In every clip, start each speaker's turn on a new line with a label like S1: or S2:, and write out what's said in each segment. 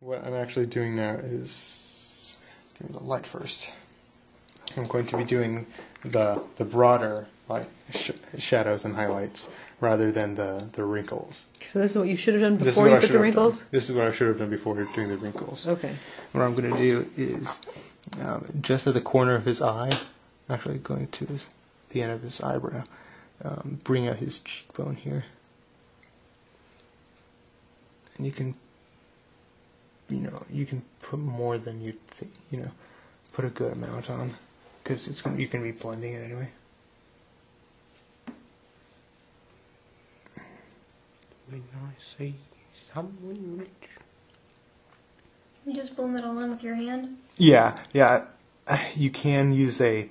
S1: What I'm actually doing now is give me the light first. I'm going to be doing the broader shadows and highlights rather than the wrinkles.
S2: So this is what you should have done before you put the wrinkles?
S1: This is what I should have done before doing the wrinkles.
S2: Okay.
S1: What I'm going to do is just at the corner of his eye, actually going to the end of his eyebrow, bring out his cheekbone here. And you can put more than you'd think, put a good amount on, because you can be blending it anyway.
S3: When I say someone rich.
S4: You just blend it all in with your hand?
S1: Yeah. You can use a,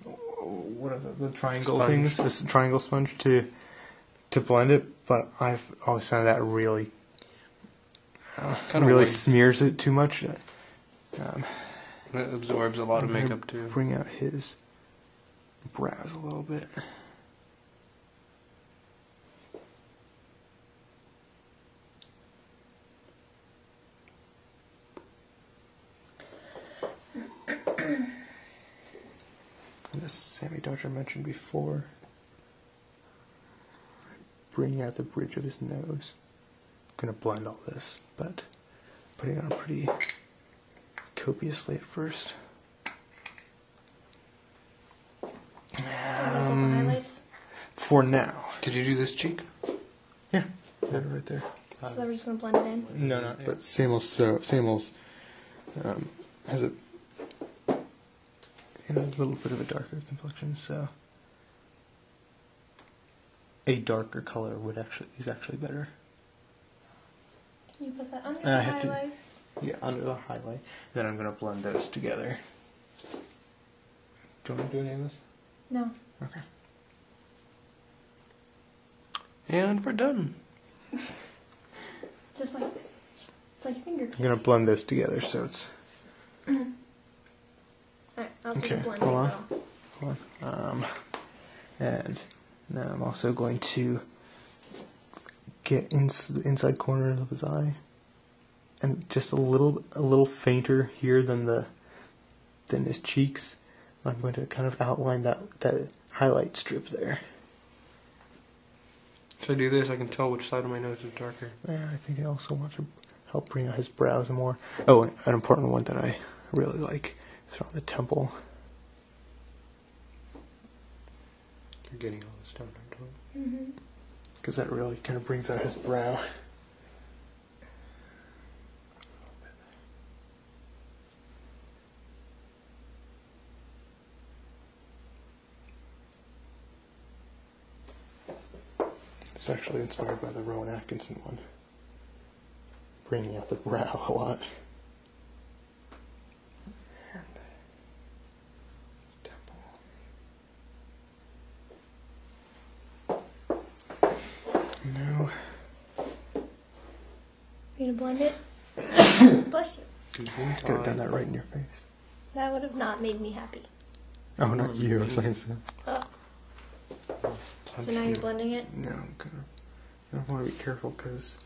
S1: what are the triangle
S3: sponge.
S1: things? This triangle sponge to blend it, but I've always found that really smears it too much.
S3: It absorbs a lot of makeup too.
S1: Bring out his brows a little bit. And this semi-dodge I mentioned before. Bringing out the bridge of his nose. I'm going to blend all this, but putting it on pretty copiously at first.
S4: Highlights?
S1: For now.
S3: Did you do this cheek?
S1: Yeah, right there.
S4: So we're just going to blend it in?
S1: No, not. But Samuel's has a little bit of a darker complexion, so a darker color is actually better.
S4: You put that under the highlights?
S1: Under the highlight. Then I'm going to blend those together. Do you want to do any of this?
S4: No.
S1: Okay.
S3: And we're done.
S4: Just like, it's like finger
S1: I'm going to blend those together so it's...
S4: Alright, I'll do the blending.
S1: Hold on. And now I'm also going to get into the inside corner of his eye, and just a little fainter here than his cheeks. I'm going to kind of outline that highlight strip there.
S3: If I do this, I can tell which side of my nose is darker.
S1: Yeah, I think I also want to help bring out his brows more. Oh, and an important one that I really like is around the temple.
S3: You're getting all this down, aren't you?
S4: Mm-hmm.
S1: Because that really kind of brings out his brow. It's actually inspired by the Rowan Atkinson one. Bringing out the brow a lot. And temple. No.
S4: You gonna blend it? Bless you.
S1: Could have done that right in your face.
S4: That would have not made me happy.
S1: Oh, not you. I'm sorry.
S4: Oh. So now you're blending it?
S1: No, I'm gonna. I want to be careful because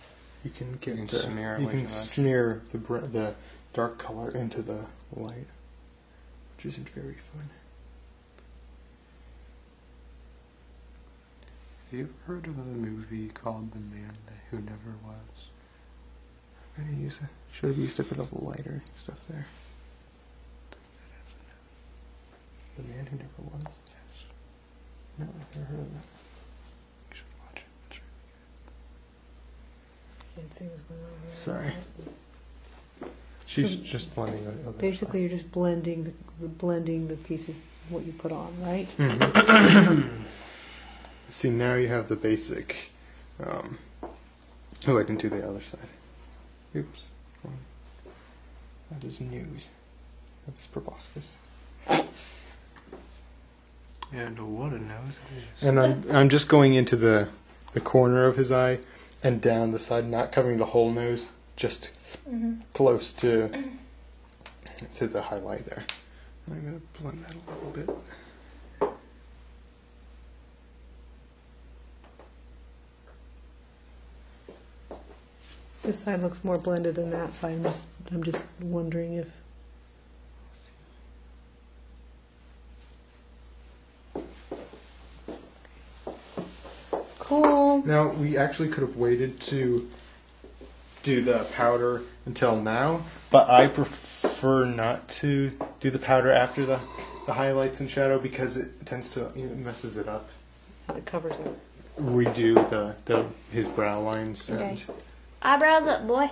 S1: you can get
S3: smear
S1: the dark color into the light, which isn't very fun.
S3: Have you ever heard of a movie called The Man Who Never Was?
S1: I'm gonna should have used a bit of lighter stuff there. The Man Who Never Was?
S3: Yes.
S1: No, I've never heard of that.
S3: You should watch it. It's really
S2: Can't see what's going on here.
S1: Sorry. She's just blending the other
S2: Basically, you're just blending the pieces, what you put on, right?
S1: Mm-hmm. See, now you have the basic. Oh, I didn't do the other side. Oops. That is news. That is proboscis.
S3: And what a nose it is.
S1: And I'm just going into the corner of his eye and down the side, not covering the whole nose, just close to the highlight there. I'm going to blend that a little bit.
S2: This side looks more blended than that side. I'm just wondering if. Cool.
S1: Now, we actually could have waited to do the powder until now, but I prefer not to do the powder after the highlights and shadow because it tends to, it messes it up.
S2: It covers it.
S1: Redo his brow lines and
S4: Okay. Eyebrows up, boy.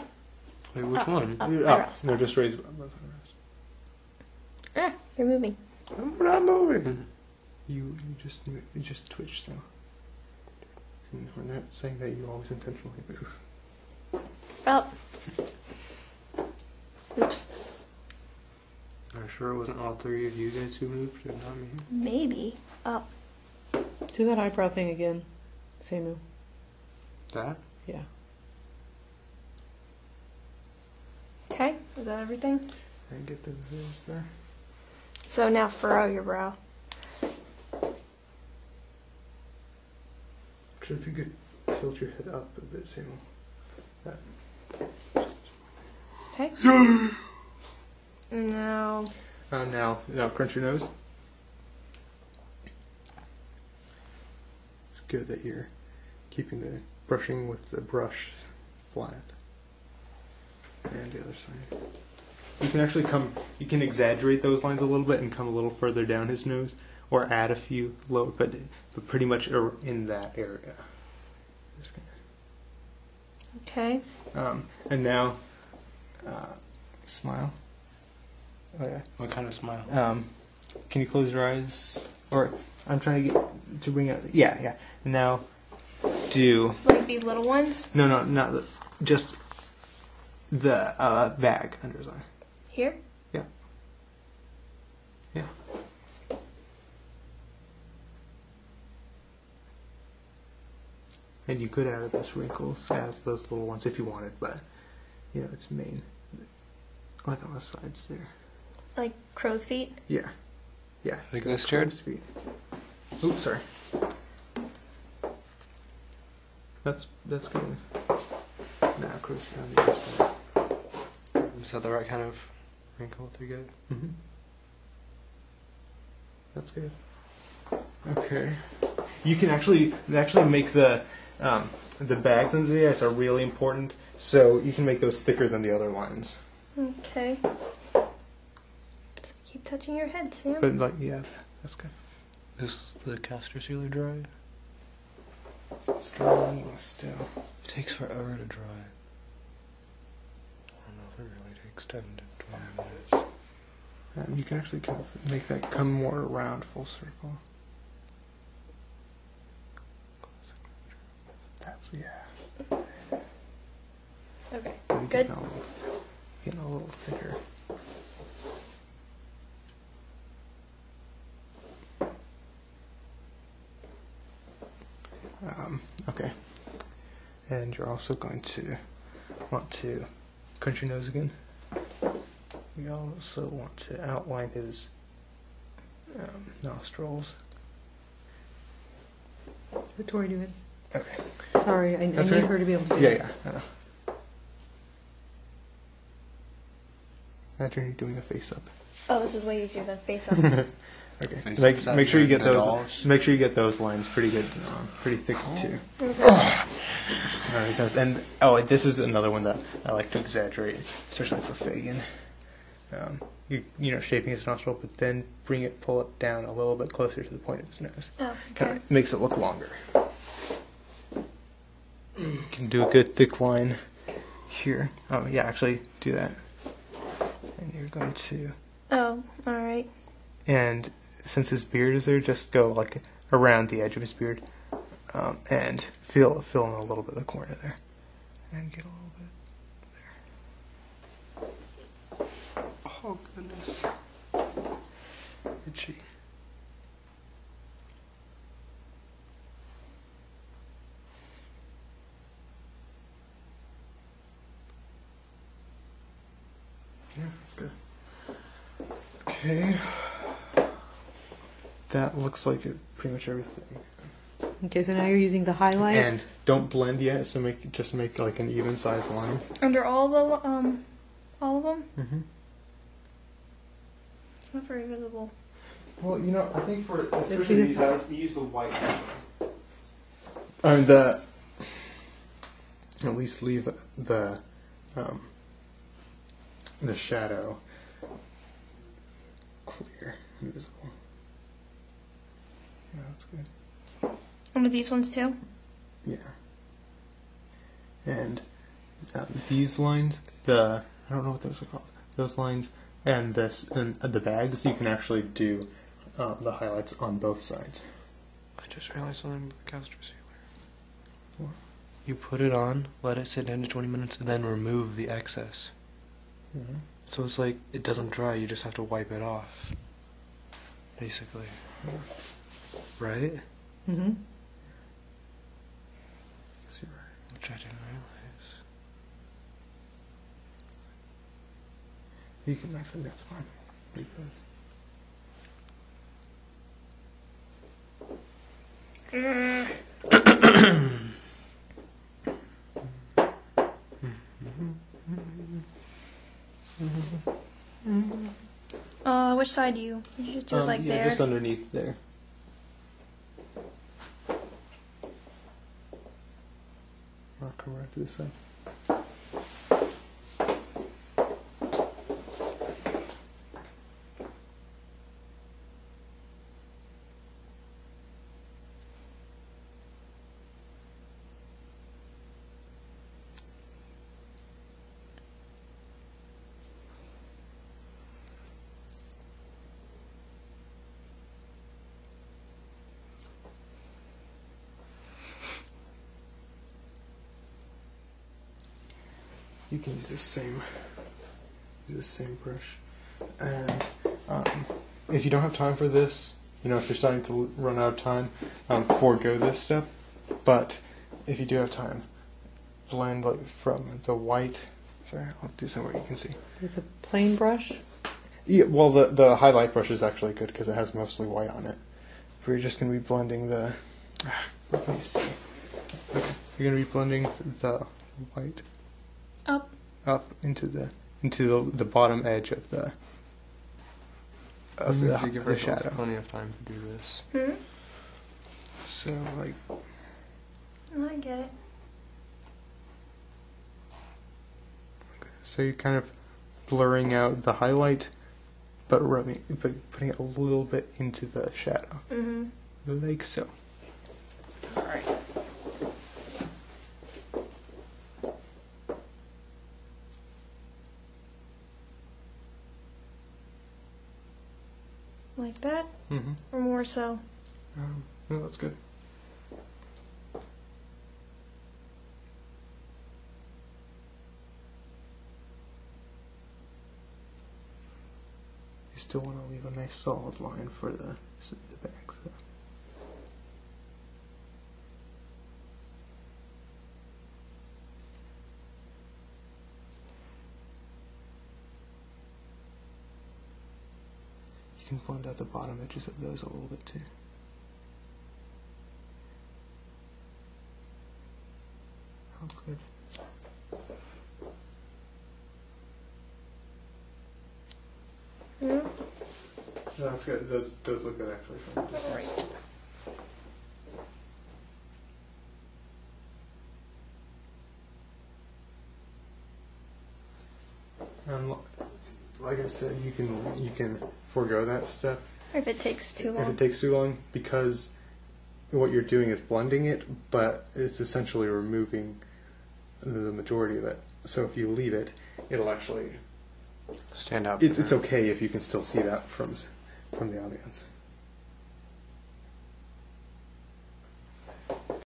S3: Wait, which one?
S4: Eyebrows.
S1: no, just raise eyebrows.
S4: You're moving.
S3: I'm not moving.
S1: You just twitch so. And we're not saying that you always intentionally move.
S4: Up. Oops.
S3: I'm sure it wasn't all three of you guys who moved and not me.
S4: Maybe. Up.
S2: Do that eyebrow thing again, Samu.
S3: That?
S2: Yeah.
S4: Okay. Is that everything?
S1: And get the veils there.
S4: So now furrow your brow.
S1: Actually, if you could tilt your head up a bit, Samuel. That.
S4: Okay. Now.
S1: Now crunch your nose. It's good that you're keeping the brushing with the brush flat. And the other side. You can actually you can exaggerate those lines a little bit and come a little further down his nose, or add a few lower, but pretty much in that area. Just
S4: Okay.
S1: and now, smile. Oh yeah.
S3: What kind of smile?
S1: Can you close your eyes? Or I'm trying to get to bring out. Yeah. And now, do
S4: Like these little ones?
S1: no, not just the bag under his eye.
S4: Here?
S1: Yeah. And you could add those wrinkles, add those little ones if you wanted, but it's main, like on the sides there.
S4: Like crow's feet?
S1: Yeah.
S3: Like this, Jared?
S1: Crow's feet. Oops, sorry. That's good. Now crow's feet on the other side.
S3: Is that the right kind of wrinkle to get?
S1: Mm-hmm. That's good. Okay. You can actually make the bags under the eyes are really important, so you can make those thicker than the other lines.
S4: Okay. Just keep touching your head, Sam.
S1: But that's good.
S3: Is the caster sealer dry?
S1: It's drying still.
S3: It takes forever to dry. I don't know if it really takes 10 to 20 minutes.
S1: You can actually kind of make that come more around full circle. That's
S4: Okay.
S1: Maybe
S4: Good.
S1: Getting a little thicker. Okay. And you're also going to want to crunch your nose again. You also want to outline his nostrils.
S2: What Tori doing?
S1: Okay.
S2: Sorry, I need
S1: okay.
S2: her to be able to do
S1: Yeah,
S2: it.
S1: I know. Imagine you're doing a face up.
S4: Oh, this is way easier than face up.
S1: Okay.
S3: Face up,
S1: Make sure you get
S3: the
S1: those.
S3: dolls.
S1: Make sure you get those lines pretty good, pretty thick too.
S4: Okay.
S1: Alright, and this is another one that I like to exaggerate, especially for Fagin. Shaping his nostril, but then pull it down a little bit closer to the point of his nose.
S4: Oh,
S1: Kind
S4: okay.
S1: of makes it look longer. You can do a good thick line here. Oh yeah, actually do that. And you're going to.
S4: Oh, alright.
S1: And since his beard is there, just go like around the edge of his beard, and fill in a little bit of the corner there, and get a little bit there.
S3: Oh, goodness. Itchy.
S1: Yeah, that's good. Okay. That looks like pretty much everything.
S2: Okay, so now you're using the highlights.
S1: And don't blend yet, so just make like an even sized line.
S4: Under all of them?
S1: Mm-hmm.
S4: It's not very visible.
S1: Well, you know, I think for
S2: because-
S1: especially these eyes, use the white. At least leave the shadow clear, visible. Yeah, that's good.
S4: Under these ones too?
S1: Yeah. And these lines, I don't know what those are called. Those lines and the bags, you can actually do the highlights on both sides.
S3: I just realized something with the caster sealer.
S1: What?
S3: You put it on, let it sit 10 to 20 minutes, and then remove the excess.
S1: Mm-hmm.
S3: So it's like it doesn't dry, you just have to wipe it off. Basically. Right?
S2: Mm-hmm.
S1: Yes, you're right.
S3: Which I didn't realize.
S1: You can actually, that's fine.
S4: Which side do you? You just do it like
S1: yeah,
S4: there?
S1: just underneath there. I'll come right to this side. You can use this same brush, and if you don't have time for this, you know, if you're starting to run out of time, forego this step. But if you do have time, blend like from the white. Sorry, I'll do somewhere you can see.
S2: With a plain brush?
S1: Yeah, well, the highlight brush is actually good because it has mostly white on it. We're just going to be blending the. What can you see? Okay, you're going to be blending the white up into the bottom edge of the
S3: give
S1: the shadow.
S3: plenty of time to do this.
S4: Hmm?
S1: So like.
S4: I get it.
S1: So you're kind of blurring out the highlight, but putting it a little bit into the shadow.
S4: Mm-hmm.
S1: Like so.
S4: Alright. Like that?
S1: Mm-hmm.
S4: Or more so?
S1: No, that's good. You still want to leave a nice solid line for the back. So. You can blend out the bottom edges of those a little bit too. Oh, good.
S4: Yeah.
S1: No, that's good. Those look good actually from a distance. Like I said, you can forego that step
S4: If it takes too long.
S1: if it takes too long, because what you're doing is blending it, but it's essentially removing the majority of it. So if you leave it, it'll actually
S3: Stand out.
S1: it's okay if you can still see that from the audience.